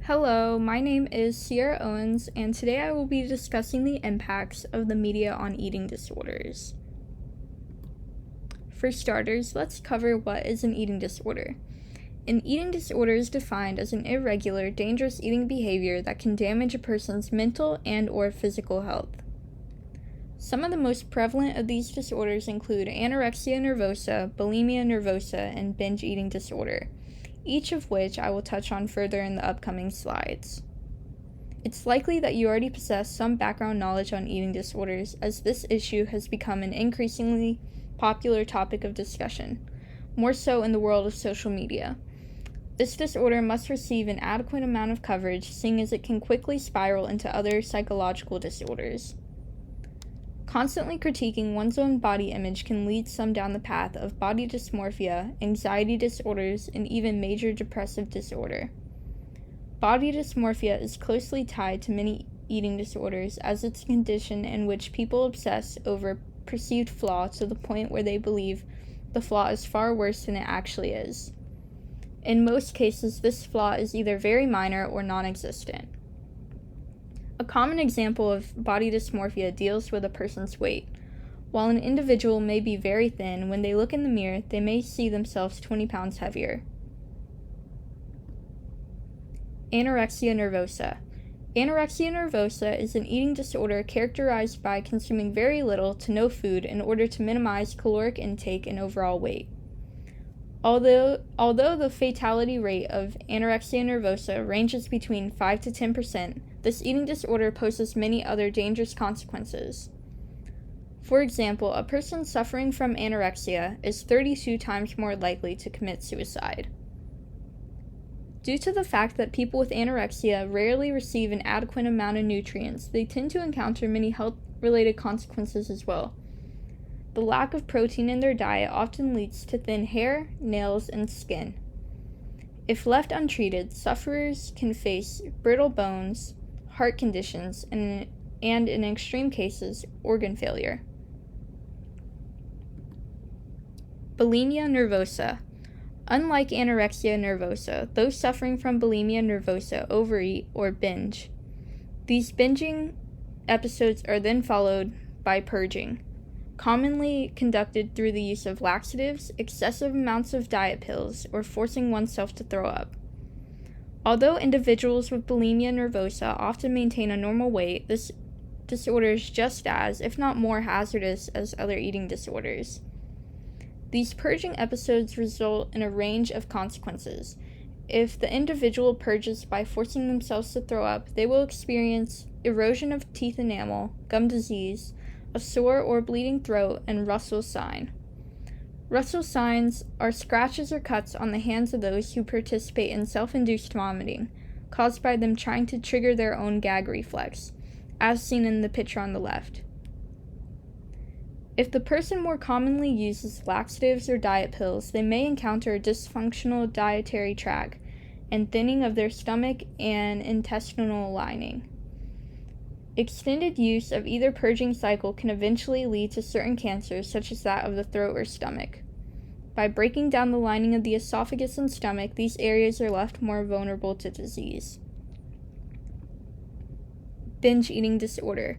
Hello, my name is Sierra Owens, and today I will be discussing the impacts of the media on eating disorders. For starters, let's cover what is an eating disorder. An eating disorder is defined as an irregular, dangerous eating behavior that can damage a person's mental and/or physical health. Some of the most prevalent of these disorders include anorexia nervosa, bulimia nervosa, and binge eating disorder, each of which I will touch on further in the upcoming slides. It's likely that you already possess some background knowledge on eating disorders, as this issue has become an increasingly popular topic of discussion, more so in the world of social media. This disorder must receive an adequate amount of coverage, seeing as it can quickly spiral into other psychological disorders. Constantly critiquing one's own body image can lead some down the path of body dysmorphia, anxiety disorders, and even major depressive disorder. Body dysmorphia is closely tied to many eating disorders, as it's a condition in which people obsess over perceived flaw to the point where they believe the flaw is far worse than it actually is. In most cases, this flaw is either very minor or non-existent. A common example of body dysmorphia deals with a person's weight. While an individual may be very thin, when they look in the mirror, they may see themselves 20 pounds heavier. Anorexia nervosa. Anorexia nervosa is an eating disorder characterized by consuming very little to no food in order to minimize caloric intake and overall weight. Although the fatality rate of anorexia nervosa ranges between 5 to 10%, this eating disorder poses many other dangerous consequences. For example, a person suffering from anorexia is 32 times more likely to commit suicide. Due to the fact that people with anorexia rarely receive an adequate amount of nutrients, they tend to encounter many health-related consequences as well. The lack of protein in their diet often leads to thin hair, nails, and skin. If left untreated, sufferers can face brittle bones, heart conditions, and in extreme cases, organ failure. Bulimia nervosa. Unlike anorexia nervosa, those suffering from bulimia nervosa overeat or binge. These binging episodes are then followed by purging, commonly conducted through the use of laxatives, excessive amounts of diet pills, or forcing oneself to throw up. Although individuals with bulimia nervosa often maintain a normal weight, this disorder is just as, if not more, hazardous as other eating disorders. These purging episodes result in a range of consequences. If the individual purges by forcing themselves to throw up, they will experience erosion of teeth enamel, gum disease, a sore or bleeding throat, and Russell's sign. Russell's signs are scratches or cuts on the hands of those who participate in self-induced vomiting, caused by them trying to trigger their own gag reflex, as seen in the picture on the left. If the person more commonly uses laxatives or diet pills, they may encounter a dysfunctional dietary tract and thinning of their stomach and intestinal lining. Extended use of either purging cycle can eventually lead to certain cancers, such as that of the throat or stomach. By breaking down the lining of the esophagus and stomach, these areas are left more vulnerable to disease. Binge eating disorder.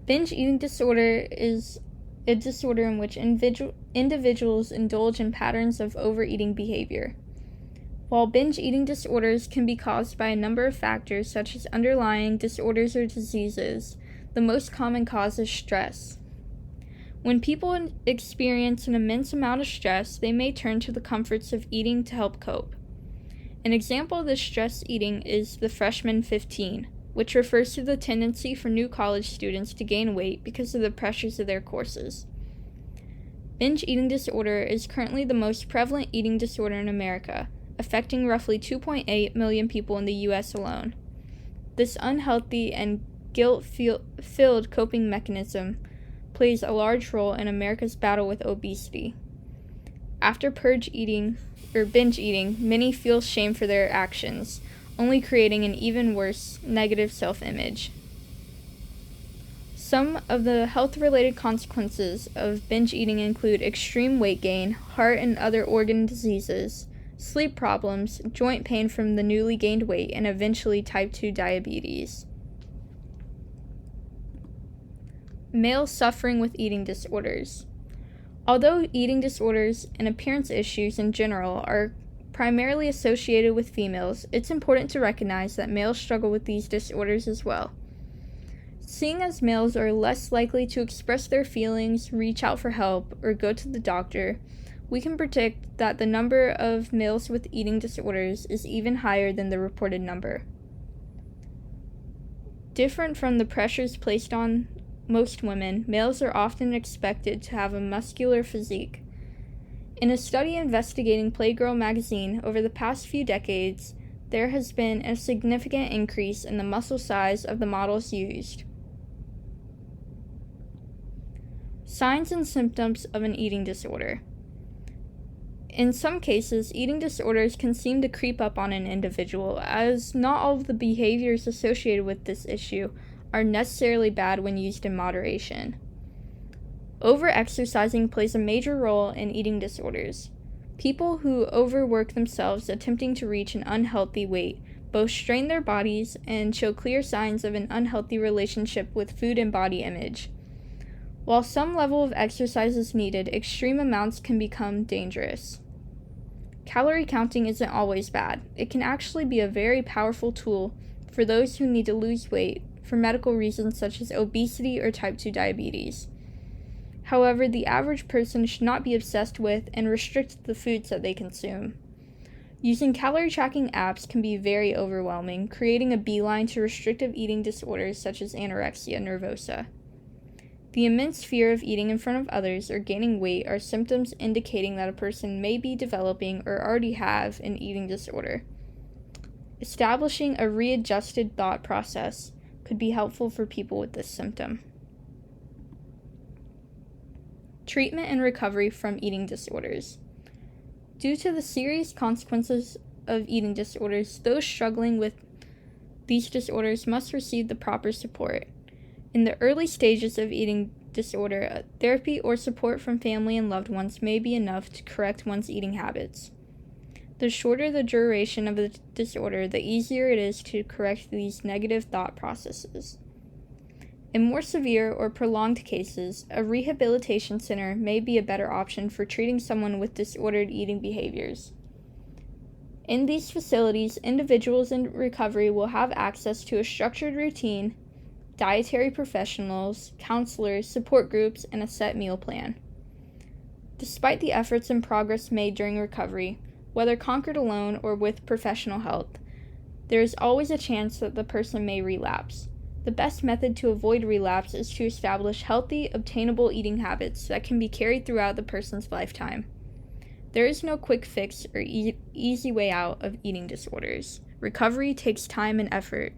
Binge eating disorder is a disorder in which individuals indulge in patterns of overeating behavior. While binge eating disorders can be caused by a number of factors such as underlying disorders or diseases, the most common cause is stress. When people experience an immense amount of stress, they may turn to the comforts of eating to help cope. An example of this stress eating is the freshman 15, which refers to the tendency for new college students to gain weight because of the pressures of their courses. Binge eating disorder is currently the most prevalent eating disorder in America, affecting roughly 2.8 million people in the U.S. alone. This unhealthy and guilt-filled coping mechanism plays a large role in America's battle with obesity. After binge eating, many feel shame for their actions, only creating an even worse negative self-image. Some of the health-related consequences of binge eating include extreme weight gain, heart and other organ diseases, sleep problems, joint pain from the newly gained weight, and eventually type 2 diabetes. Males suffering with eating disorders. Although eating disorders and appearance issues in general are primarily associated with females, it's important to recognize that males struggle with these disorders as well. Seeing as males are less likely to express their feelings, reach out for help, or go to the doctor, we can predict that the number of males with eating disorders is even higher than the reported number. Different from the pressures placed on most women, males are often expected to have a muscular physique. In a study investigating Playgirl magazine over the past few decades, there has been a significant increase in the muscle size of the models used. Signs and symptoms of an eating disorder. In some cases, eating disorders can seem to creep up on an individual, as not all of the behaviors associated with this issue are necessarily bad when used in moderation. Overexercising plays a major role in eating disorders. People who overwork themselves attempting to reach an unhealthy weight both strain their bodies and show clear signs of an unhealthy relationship with food and body image. While some level of exercise is needed, extreme amounts can become dangerous. Calorie counting isn't always bad. It can actually be a very powerful tool for those who need to lose weight for medical reasons such as obesity or type 2 diabetes. However, the average person should not be obsessed with and restrict the foods that they consume. Using calorie tracking apps can be very overwhelming, creating a beeline to restrictive eating disorders such as anorexia nervosa. The immense fear of eating in front of others or gaining weight are symptoms indicating that a person may be developing or already have an eating disorder. Establishing a readjusted thought process could be helpful for people with this symptom. Treatment and recovery from eating disorders. Due to the serious consequences of eating disorders, those struggling with these disorders must receive the proper support. In the early stages of eating disorder, therapy or support from family and loved ones may be enough to correct one's eating habits. The shorter the duration of the disorder, the easier it is to correct these negative thought processes. In more severe or prolonged cases, a rehabilitation center may be a better option for treating someone with disordered eating behaviors. In these facilities, individuals in recovery will have access to a structured routine, dietary professionals, counselors, support groups, and a set meal plan. Despite the efforts and progress made during recovery, whether conquered alone or with professional help, there is always a chance that the person may relapse. The best method to avoid relapse is to establish healthy, obtainable eating habits that can be carried throughout the person's lifetime. There is no quick fix or easy way out of eating disorders. Recovery takes time and effort.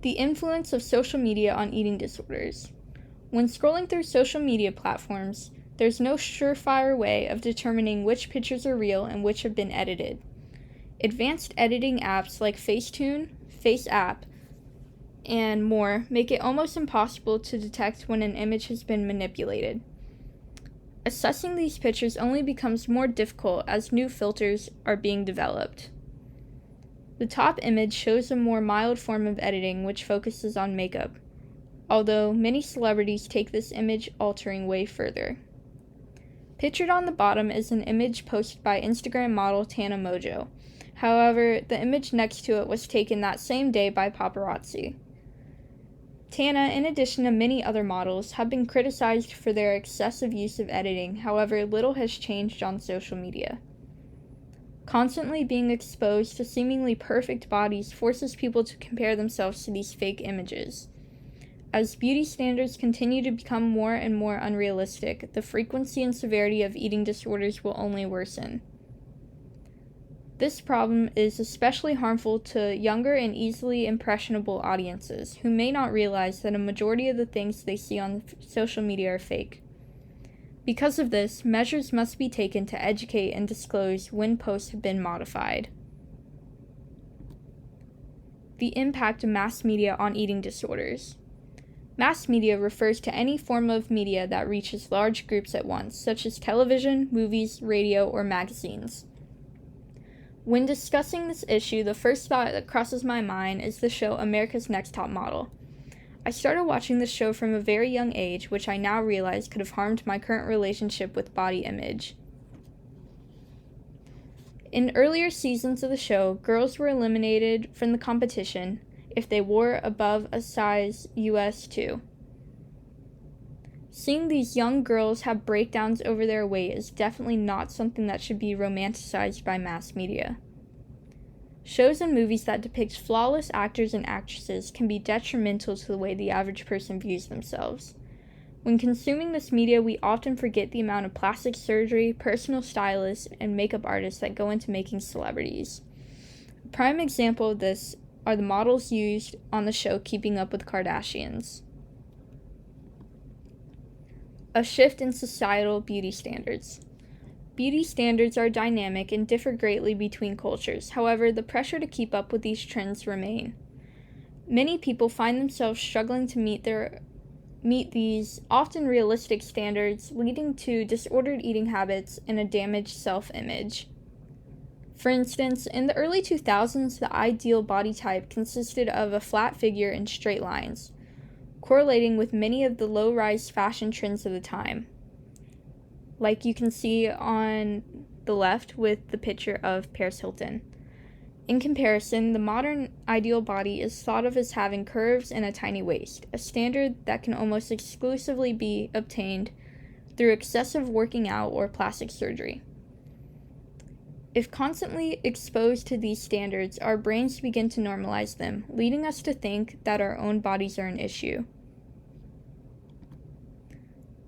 The influence of social media on eating disorders. When scrolling through social media platforms, there's no surefire way of determining which pictures are real and which have been edited. Advanced editing apps like Facetune, FaceApp, and more make it almost impossible to detect when an image has been manipulated. Assessing these pictures only becomes more difficult as new filters are being developed. The top image shows a more mild form of editing which focuses on makeup, although many celebrities take this image altering way further. Pictured on the bottom is an image posted by Instagram model Tana Mongeau. However, the image next to it was taken that same day by paparazzi. Tana, in addition to many other models, have been criticized for their excessive use of editing. However, little has changed on social media. Constantly being exposed to seemingly perfect bodies forces people to compare themselves to these fake images. As beauty standards continue to become more and more unrealistic, the frequency and severity of eating disorders will only worsen. This problem is especially harmful to younger and easily impressionable audiences who may not realize that a majority of the things they see on social media are fake. Because of this, measures must be taken to educate and disclose when posts have been modified. The impact of mass media on eating disorders. Mass media refers to any form of media that reaches large groups at once, such as television, movies, radio, or magazines. When discussing this issue, the first thought that crosses my mind is the show America's Next Top Model. I started watching this show from a very young age, which I now realize could have harmed my current relationship with body image. In earlier seasons of the show, girls were eliminated from the competition if they wore above a size US 2. Seeing these young girls have breakdowns over their weight is definitely not something that should be romanticized by mass media. Shows and movies that depict flawless actors and actresses can be detrimental to the way the average person views themselves. When consuming this media, we often forget the amount of plastic surgery, personal stylists, and makeup artists that go into making celebrities. A prime example of this are the models used on the show Keeping Up with Kardashians. A shift in societal beauty standards. Beauty standards are dynamic and differ greatly between cultures. However, the pressure to keep up with these trends remain. Many people find themselves struggling to meet these often realistic standards, leading to disordered eating habits and a damaged self-image. For instance, in the early 2000s, the ideal body type consisted of a flat figure and straight lines, correlating with many of the low-rise fashion trends of the time, like you can see on the left with the picture of Paris Hilton. In comparison, the modern ideal body is thought of as having curves and a tiny waist, a standard that can almost exclusively be obtained through excessive working out or plastic surgery. If constantly exposed to these standards, our brains begin to normalize them, leading us to think that our own bodies are an issue.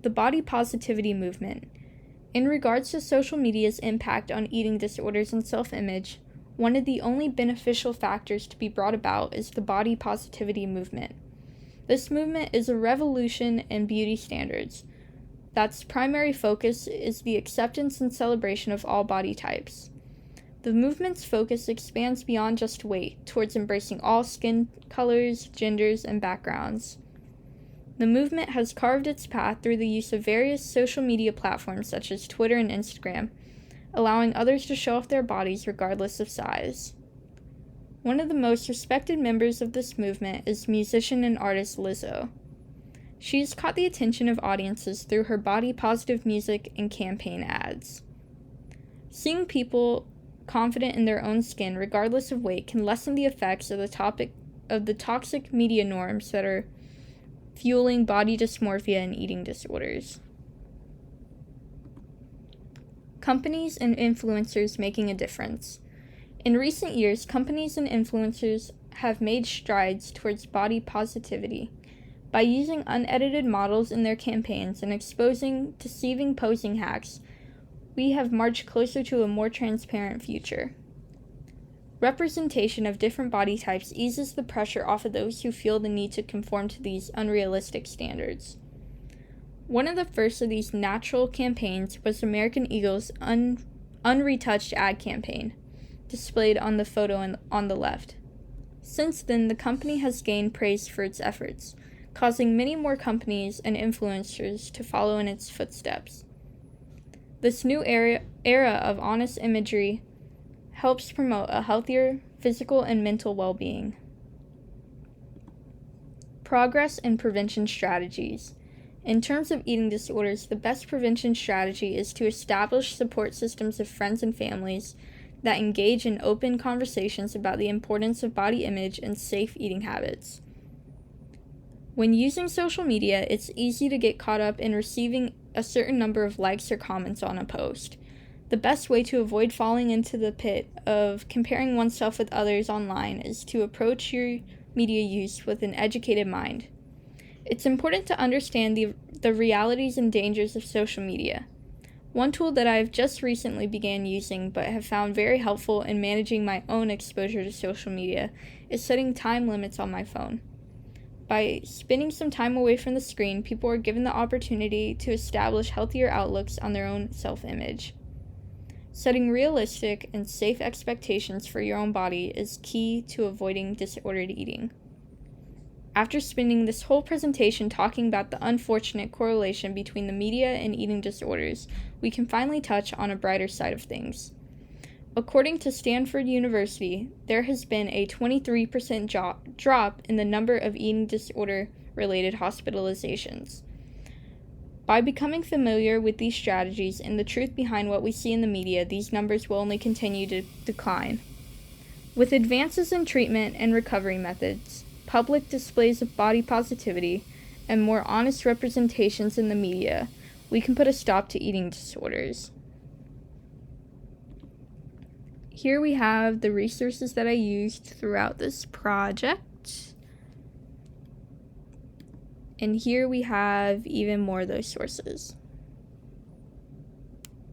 The body positivity movement. In regards to social media's impact on eating disorders and self-image, one of the only beneficial factors to be brought about is the body positivity movement. This movement is a revolution in beauty standards. That's primary focus is the acceptance and celebration of all body types. The movement's focus expands beyond just weight, towards embracing all skin colors, genders, and backgrounds. The movement has carved its path through the use of various social media platforms such as Twitter and Instagram, allowing others to show off their bodies regardless of size. One of the most respected members of this movement is musician and artist Lizzo. She has caught the attention of audiences through her body-positive music and campaign ads. Seeing people confident in their own skin, regardless of weight, can lessen the effects of the toxic media norms that are fueling body dysmorphia and eating disorders. Companies and influencers making a difference. In recent years, companies and influencers have made strides towards body positivity. By using unedited models in their campaigns and exposing deceiving posing hacks, we have marched closer to a more transparent future. Representation of different body types eases the pressure off of those who feel the need to conform to these unrealistic standards. One of the first of these natural campaigns was American Eagle's Unretouched ad campaign, displayed on the photo on the left. Since then, the company has gained praise for its efforts, causing many more companies and influencers to follow in its footsteps. This new era of honest imagery helps promote a healthier physical and mental well-being. Progress and prevention strategies. In terms of eating disorders, the best prevention strategy is to establish support systems of friends and families that engage in open conversations about the importance of body image and safe eating habits. When using social media, it's easy to get caught up in receiving a certain number of likes or comments on a post. The best way to avoid falling into the pit of comparing oneself with others online is to approach your media use with an educated mind. It's important to understand the realities and dangers of social media. One tool that I've just recently began using but have found very helpful in managing my own exposure to social media is setting time limits on my phone. By spending some time away from the screen, people are given the opportunity to establish healthier outlooks on their own self-image. Setting realistic and safe expectations for your own body is key to avoiding disordered eating. After spending this whole presentation talking about the unfortunate correlation between the media and eating disorders, we can finally touch on a brighter side of things. According to Stanford University, there has been a 23% drop in the number of eating disorder-related hospitalizations. By becoming familiar with these strategies and the truth behind what we see in the media, these numbers will only continue to decline. With advances in treatment and recovery methods, public displays of body positivity, and more honest representations in the media, we can put a stop to eating disorders. Here we have the resources that I used throughout this project. And here we have even more of those sources.